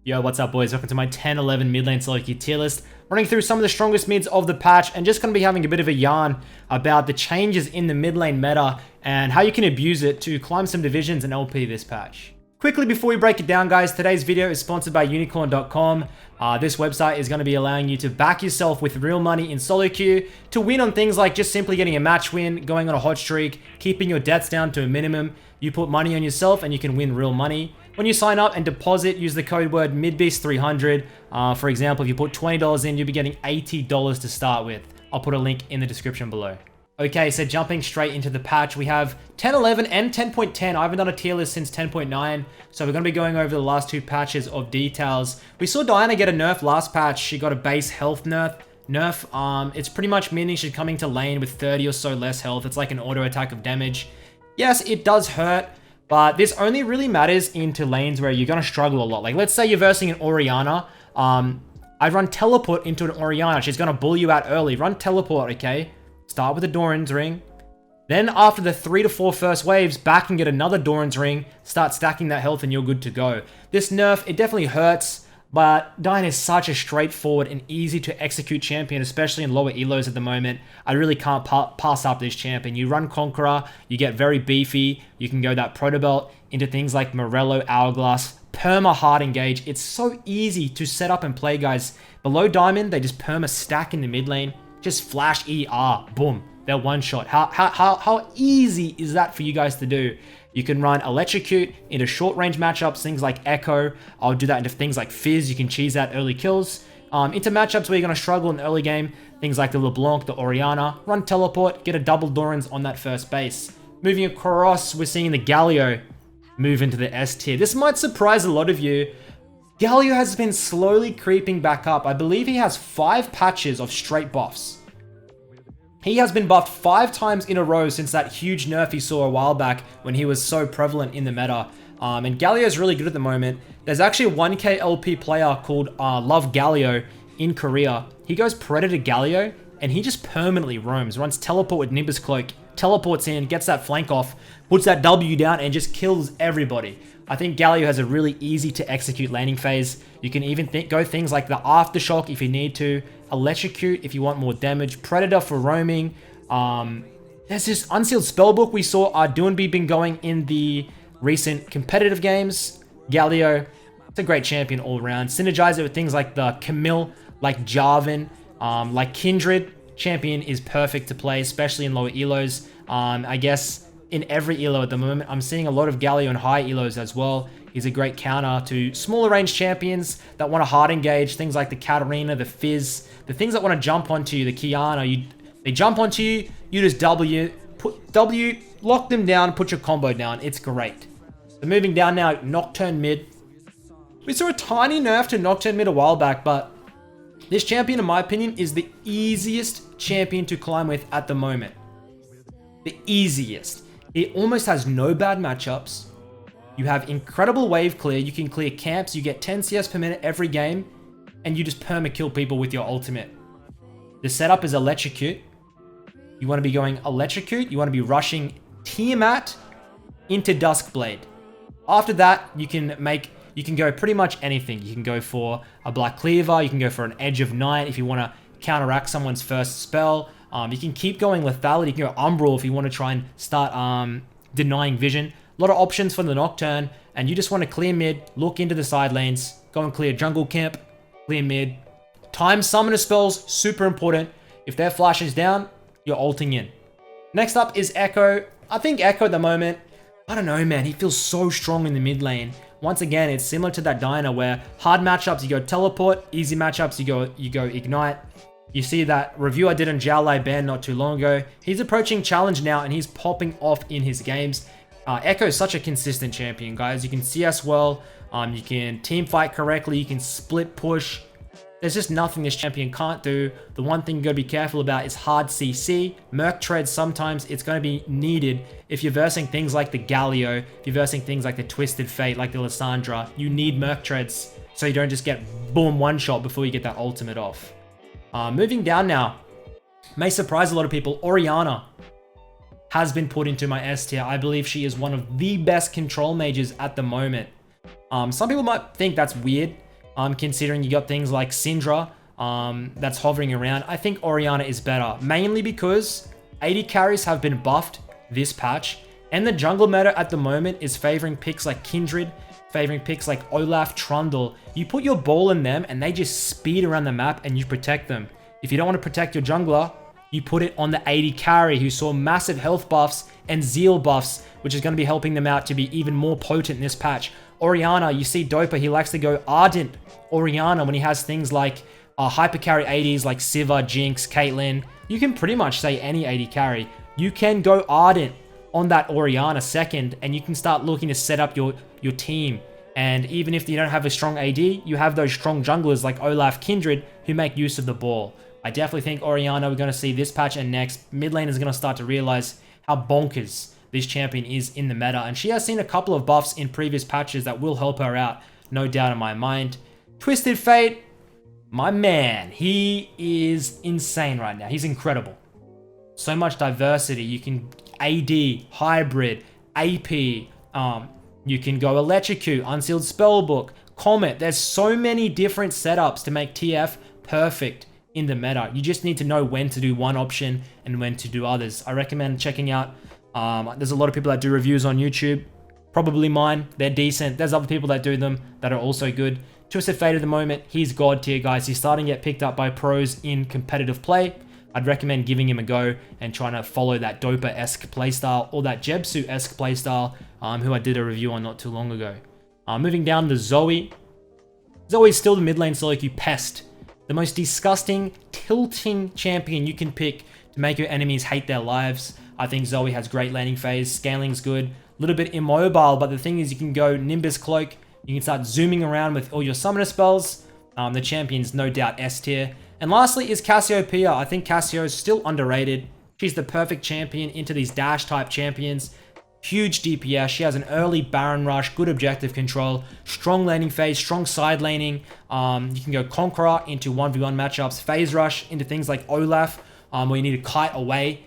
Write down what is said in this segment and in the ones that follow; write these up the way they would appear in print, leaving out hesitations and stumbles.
Yo, what's up boys? Welcome to my 10-11 mid lane solo queue tier list. Running through some of the strongest mids of the patch and just going to be having a bit of a yarn about the changes in the mid lane meta and how you can abuse it to climb some divisions and LP this patch. Quickly before we break it down guys, today's video is sponsored by unicorn.com. This website is going to be allowing you to back yourself with real money in solo queue to win on things like just simply getting a match win, going on a hot streak, keeping your deaths down to a minimum. You put money on yourself and you can win real money. When you sign up and deposit, use the code word Midbeast300. For example, if you put $20 in, you'll be getting $80 to start with. I'll put a link in the description below. Okay, so jumping straight into the patch, we have 10.11 and 10.10. I haven't done a tier list since 10.9, so we're going to be going over the last two patches of details. We saw Diana get a nerf last patch. She got a base health nerf. It's pretty much meaning she's coming to lane with 30 or so less health. It's like an auto attack of damage. Yes, it does hurt, but this only really matters into lanes where you're going to struggle a lot. Like, let's say you're versing an Orianna. I'd run teleport into an Orianna. She's going to bully you out early. Run teleport, okay? Start with a Doran's ring. Then after the 3 to 4 first waves, back and get another Doran's ring. Start stacking that health and you're good to go. This nerf, it definitely hurts, but Diana is such a straightforward and easy to execute champion, especially in lower elos at the moment. I really can't pass up this champion. You run Conqueror, you get very beefy. You can go that Proto Belt into things like Morello, Hourglass, perma hard engage. It's so easy to set up and play, guys. Below Diamond, they just perma stack in the mid lane. Just flash ER, boom, they're one shot. How easy is that for you guys to do? You can run Electrocute into short range matchups, things like Echo. I'll do that into things like Fizz. You can cheese out early kills. Into matchups where you're going to struggle in the early game, things like the LeBlanc, the Orianna. Run Teleport, get a double Doran's on that first base. Moving across, we're seeing the Galio move into the S tier. This might surprise a lot of you. Galio has been slowly creeping back up. I believe he has 5 patches of straight buffs. He has been buffed 5 times in a row since that huge nerf he saw a while back when he was so prevalent in the meta. And Galio is really good at the moment. There's actually a 1k LP player called Love Galio in Korea. He goes Predator Galio and he just permanently roams. Runs teleport with Nimbus Cloak, teleports in, gets that flank off, puts that W down and just kills everybody. I think Galio has a really easy to execute laning phase. You can even go things like the Aftershock if you need to, Electrocute if you want more damage, Predator for roaming. There's this Unsealed Spellbook we saw Doonby been going in the recent competitive games. Galio, it's a great champion all around. Synergize it with things like the Camille, like Jarvan, like Kindred. Champion is perfect to play, especially in lower elos. I guess in every elo at the moment. I'm seeing a lot of Galio in high elos as well. He's a great counter to smaller range champions that want to hard engage, things like the Katarina, the Fizz, the things that want to jump onto you, the Kiana. They jump onto you, you just W, lock them down, put your combo down. It's great. So moving down now, Nocturne mid. We saw a tiny nerf to Nocturne mid a while back, but this champion, in my opinion, is the easiest champion to climb with at the moment. The easiest. It almost has no bad matchups. You have incredible wave clear. You can clear camps. You get 10 CS per minute every game. And you just perma-kill people with your ultimate. The setup is Electrocute. You want to be going Electrocute. You want to be rushing Tiamat into Duskblade. After that, you can go pretty much anything. You can go for a Black Cleaver. You can go for an Edge of Night if you want to counteract someone's first spell. You can keep going Lethality. You can go Umbral if you want to try and start denying vision. A lot of options for the Nocturne. And you just want to clear mid, look into the side lanes, go and clear jungle camp, clear mid. Time summoner spells, super important. If their flash is down, you're ulting in. Next up is Echo. I think Echo at the moment, I don't know, man. He feels so strong in the mid lane. Once again, it's similar to that Diana where hard matchups, you go teleport. Easy matchups, you go ignite. You see that review I did on Jialai Ban not too long ago. He's approaching challenge now and he's popping off in his games. Echo is such a consistent champion, guys. You can CS well, you can team fight correctly, you can split push. There's just nothing this champion can't do. The one thing you gotta be careful about is hard CC. Merc treads, sometimes it's gonna be needed if you're versing things like the Galio, if you're versing things like the Twisted Fate, like the Lissandra. You need Merc treads so you don't just get boom one shot before you get that ultimate off. Moving down now, may surprise a lot of people, Orianna has been put into my S tier. I believe she is one of the best control mages at the moment. Some people might think that's weird. considering you got things like Syndra that's hovering around. I think Orianna is better, mainly because AD carries have been buffed this patch, and the jungle meta at the moment is favoring picks like Kindred, favoring picks like Olaf, Trundle. You put your ball in them and they just speed around the map and you protect them. If you don't want to protect your jungler, you put it on the AD carry who saw massive health buffs and zeal buffs, which is going to be helping them out to be even more potent in this patch. Orianna, you see Dopa, he likes to go Ardent Orianna when he has things like hyper carry ADs like Siva, Jinx, Caitlyn. You can pretty much say any AD carry. You can go Ardent on that Orianna second, and you can start looking to set up your team. And even if you don't have a strong AD, you have those strong junglers like Olaf, Kindred, who make use of the ball. I definitely think Orianna, we're going to see this patch and next, mid lane is going to start to realize how bonkers this champion is in the meta. And she has seen a couple of buffs in previous patches that will help her out, no doubt in my mind. Twisted Fate, my man, he is insane right now. He's incredible. So much diversity. You can AD, hybrid, AP, you can go Electrocute, Unsealed Spellbook, Comet. There's so many different setups to make TF perfect in the meta. You just need to know when to do one option and when to do others. I recommend checking out, there's a lot of people that do reviews on YouTube, probably mine, they're decent. There's other people that do them that are also good. Twisted Fate at the moment, he's god tier, guys. He's starting to get picked up by pros in competitive play. I'd recommend giving him a go and trying to follow that Dopa-esque playstyle or that Jebsu-esque playstyle, who I did a review on not too long ago. Moving down to Zoe. Zoe's still the mid lane solo queue pest. The most disgusting, tilting champion you can pick to make your enemies hate their lives. I think Zoe has great laning phase, scaling's good, a little bit immobile, but the thing is you can go Nimbus Cloak, you can start zooming around with all your summoner spells. The champion's no doubt S tier. And lastly is Cassiopeia. I think Cassio is still underrated. She's the perfect champion into these dash type champions. Huge DPS. She has an early Baron Rush, good objective control, strong laning phase, strong side laning. You can go Conqueror into 1v1 matchups, Phase Rush into things like Olaf, where you need to kite away.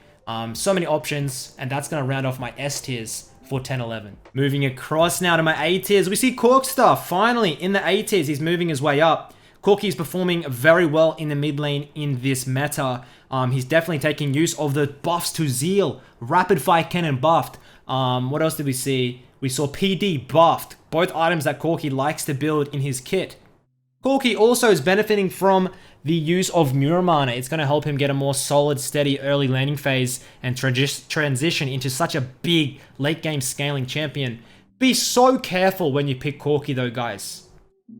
So many options, and that's going to round off my S tiers for 10-11. Moving across now to my A tiers, we see Corkstar finally in the A tiers. He's moving his way up. Corky's performing very well in the mid lane in this meta. He's definitely taking use of the buffs to Zeal. Rapid Fire Cannon buffed. What else did we see? We saw PD buffed. Both items that Corky likes to build in his kit. Corky also is benefiting from the use of Muramana. It's going to help him get a more solid, steady early laning phase and transition into such a big late game scaling champion. Be so careful when you pick Corky though, guys.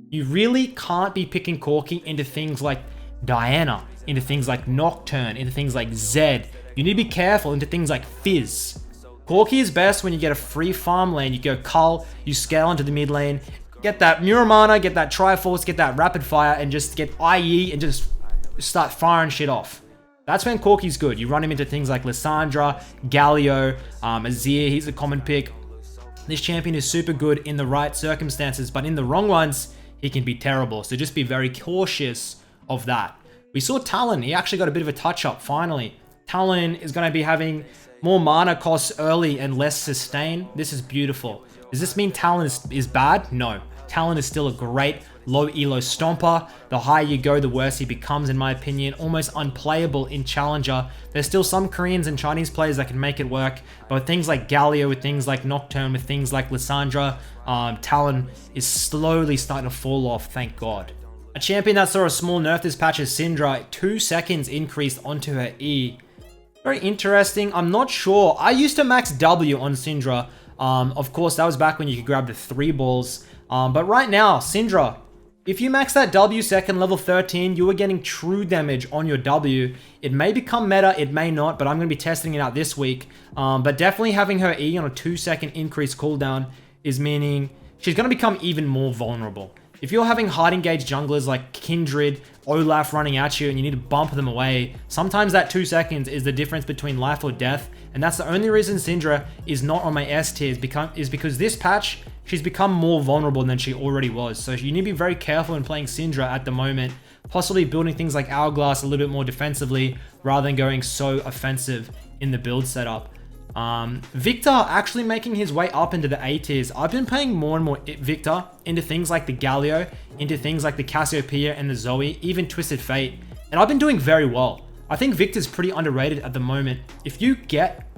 You really can't be picking Corky into things like Diana, into things like Nocturne, into things like Zed. You need to be careful into things like Fizz. Corky is best when you get a free farm lane. You go Cull, you scale into the mid lane, get that Muramana, get that Triforce, get that Rapid Fire, and just get IE and just start firing shit off. That's when Corky's good. You run him into things like Lissandra, Galio, Azir, he's a common pick. This champion is super good in the right circumstances, but in the wrong ones, he can be terrible. So just be very cautious of that. We saw Talon. He actually got a bit of a touch-up, finally. Talon is going to be having more mana costs early and less sustain. This is beautiful. Does this mean Talon is bad? No. Talon is still a great low elo stomper. The higher you go, the worse he becomes, in my opinion. Almost unplayable in Challenger. There's still some Koreans and Chinese players that can make it work, but with things like Galio, with things like Nocturne, with things like Lissandra, Talon is slowly starting to fall off, thank God. A champion that saw a small nerf this patch is Syndra. 2 seconds increased onto her E. Very interesting. I'm not sure. I used to max W on Syndra. Of course, that was back when you could grab the 3 balls. But right now, Syndra, if you max that W second level 13, you are getting true damage on your W. It may become meta, it may not, but I'm going to be testing it out this week. But definitely having her E on a 2-second increase cooldown is meaning she's going to become even more vulnerable. If you're having hard engaged junglers like Kindred, Olaf running at you and you need to bump them away, sometimes that 2 seconds is the difference between life or death. And that's the only reason Syndra is not on my S tier is because this patch, she's become more vulnerable than she already was. So you need to be very careful when playing Syndra at the moment, possibly building things like Hourglass a little bit more defensively rather than going so offensive in the build setup. Victor actually making his way up into the A tiers. I've been playing more and more Victor into things like the Galio, into things like the Cassiopeia and the Zoe, even Twisted Fate, and I've been doing very well. I think Victor's pretty underrated at the moment. If you get,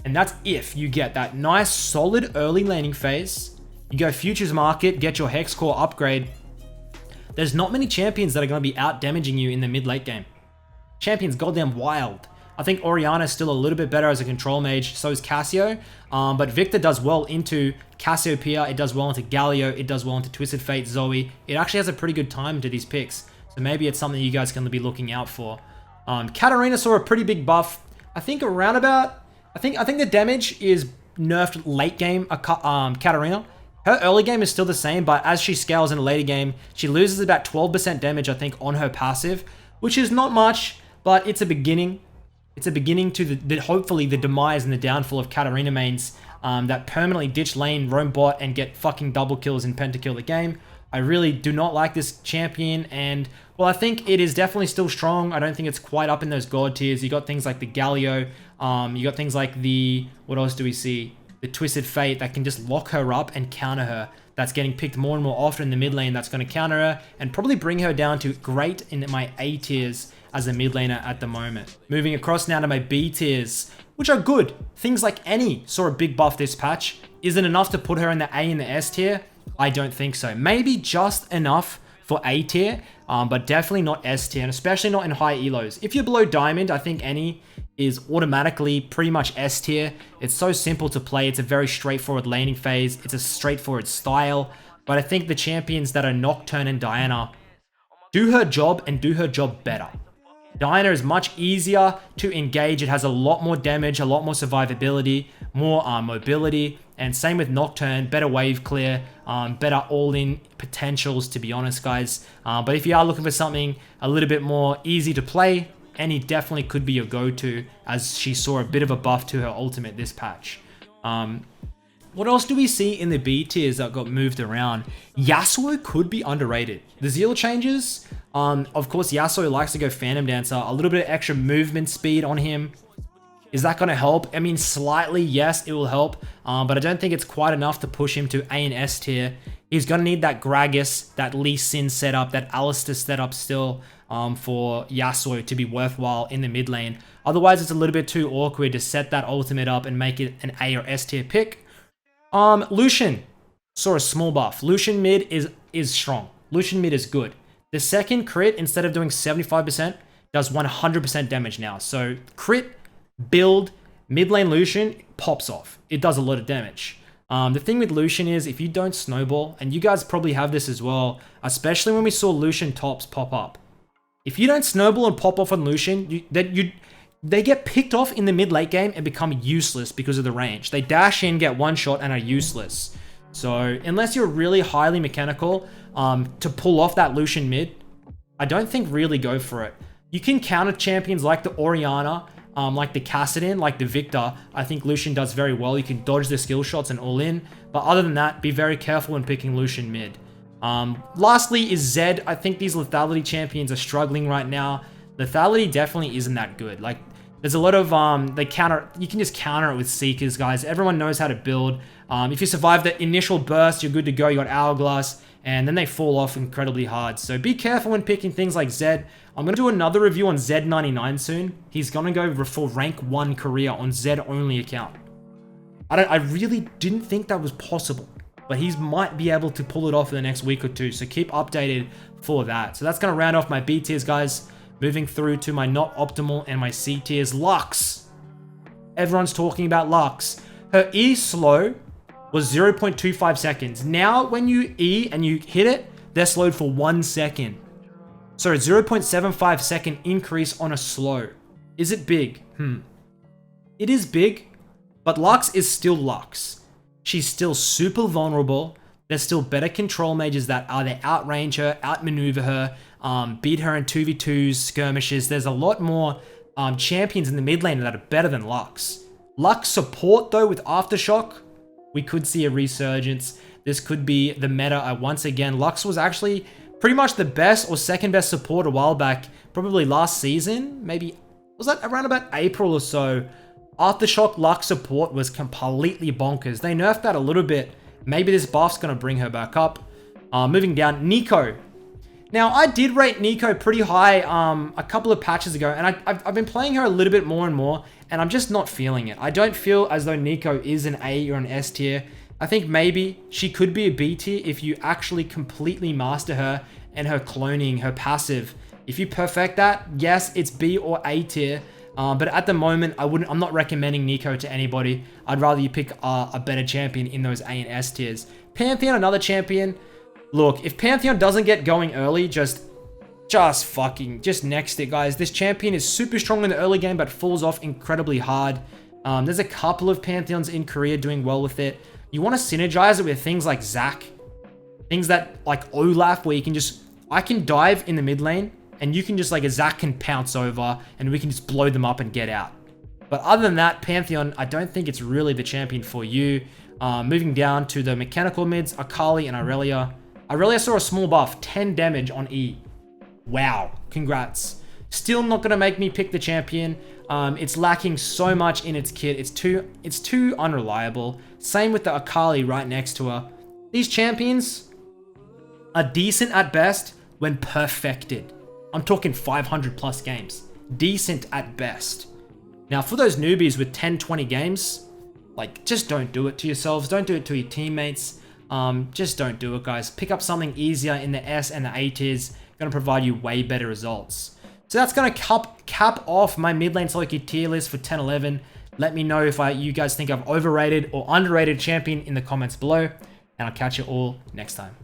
and that's if you get that nice solid early laning phase, you go Futures Market, get your Hex Core upgrade, there's not many champions that are going to be out damaging you in the mid-late game. Champion's goddamn wild. I think Orianna's still a little bit better as a control mage, so is Cassio. But Victor does well into Cassiopeia, it does well into Galio, it does well into Twisted Fate, Zoe. It actually has a pretty good time to these picks. So maybe it's something you guys can be looking out for. Katarina saw a pretty big buff. I think around about, I think the damage is nerfed late game, Katarina. Her early game is still the same, but as she scales in a later game, she loses about 12% damage, I think, on her passive, which is not much, but it's a beginning. It's a beginning to hopefully the demise and the downfall of Katarina mains that permanently ditch lane, roam bot, and get fucking double kills and pentakill the game. I really do not like this champion, and well, I think it is definitely still strong. I don't think it's quite up in those god tiers. You got things like the Galio, you got things like the, what else do we see? The Twisted Fate that can just lock her up and counter her. That's getting picked more and more often in the mid lane. That's going to counter her and probably bring her down to great in my A tiers as a mid laner at the moment. Moving across now to my B tiers, which are good. Things like Annie saw a big buff this patch. Is it enough to put her in the A and the S tier? I don't think so. Maybe just enough for A tier, but definitely not S tier, and especially not in high elos. If you're below Diamond, I think Annie is automatically pretty much S tier. It's so simple to play. It's a very straightforward laning phase. It's a straightforward style, but I think the champions that are Nocturne and Diana do her job and do her job better. Diana is much easier to engage. It has a lot more damage, a lot more survivability, more mobility, and same with Nocturne, better wave clear, better all-in potentials, to be honest, guys. But if you are looking for something a little bit more easy to play, Annie definitely could be your go-to, as she saw a bit of a buff to her ultimate this patch. What else do we see in the B tiers that got moved around? Yasuo could be underrated. The Zeal changes, of course, Yasuo likes to go Phantom Dancer. A little bit of extra movement speed on him. Is that going to help? I mean, slightly, yes, it will help. But I don't think it's quite enough to push him to A and S tier. He's going to need that Gragas, that Lee Sin setup, that Alistar setup still for Yasuo to be worthwhile in the mid lane. Otherwise, it's a little bit too awkward to set that ultimate up and make it an A or S tier pick. Lucian saw a small buff. Lucian mid is strong. Lucian mid is good. The second crit, instead of doing 75%, does 100% damage now. So crit, build, mid lane Lucian pops off. It does a lot of damage. The thing with Lucian is if you don't snowball, and you guys probably have this as well, especially when we saw Lucian tops pop up. If you don't snowball and pop off on Lucian, they get picked off in the mid-late game and become useless because of the range. They dash in, get one shot, and are useless. So unless you're really highly mechanical to pull off that Lucian mid, I don't think really go for it. You can counter champions like the Orianna, like the Kassadin, like the Victor. I think Lucian does very well. You can dodge the skill shots and all in. But other than that, be very careful when picking Lucian mid. Lastly is Zed. I think these lethality champions are struggling right now. Lethality definitely isn't that good. Like, there's a lot of, you can just counter it with Seekers, guys. Everyone knows how to build. If you survive the initial burst, you're good to go. You got Hourglass, and then they fall off incredibly hard. So be careful when picking things like Zed. I'm going to do another review on Zed99 soon. He's going to go for rank 1 career on Zed only account. I really didn't think that was possible, but he might be able to pull it off in the next week or two. So keep updated for that. So that's going to round off my B tiers, guys. Moving through to my not optimal and my C tiers. Lux. Everyone's talking about Lux. Her E slow was 0.25 seconds. Now, when you E and you hit it, they're slowed for 1 second. So a 0.75 second increase on a slow. Is it big? It is big, but Lux is still Lux. She's still super vulnerable. There's still better control mages that either outrange her, outmaneuver her, beat her in 2v2s, skirmishes. There's a lot more champions in the mid lane that are better than Lux. Lux support, though, with Aftershock, we could see a resurgence. This could be the meta once again. Lux was actually pretty much the best or second best support a while back, probably last season. Maybe, was that around about April or so? Aftershock Luck support was completely bonkers. They nerfed that a little bit. Maybe this buff's going to bring her back up. Moving down, Nico. Now, I did rate Nico pretty high a couple of patches ago, and I've been playing her a little bit more and more, and I'm just not feeling it. I don't feel as though Nico is an A or an S tier. I think maybe she could be a B tier if you actually completely master her and her cloning, her passive. If you perfect that, yes, it's B or A tier. But at the moment, I'm not recommending Nico to anybody. I'd rather you pick a better champion in those A and S tiers. Pantheon, another champion. Look, if Pantheon doesn't get going early, just next it, guys. This champion is super strong in the early game, but falls off incredibly hard. There's a couple of Pantheons in Korea doing well with it. You want to synergize it with things like Zac. Things that, like Olaf, where you can I can dive in the mid lane, and you can just, like, a Zac can pounce over, and we can just blow them up and get out. But other than that, Pantheon, I don't think it's really the champion for you. Moving down to the mechanical mids, Akali and Irelia. Irelia saw a small buff, 10 damage on E. Wow, congrats. Still not going to make me pick the champion. It's lacking so much in its kit. It's too unreliable. Same with the Akali right next to her. These champions are decent at best when perfected. I'm talking 500 plus games. Decent at best. Now, for those newbies with 10, 20 games, like, just don't do it to yourselves. Don't do it to your teammates. Just don't do it, guys. Pick up something easier in the S and the A tiers. Going to provide you way better results. So that's going to cap off my mid lane solo queue tier list for 10-11. Let me know if you guys think I've overrated or underrated champion in the comments below. And I'll catch you all next time.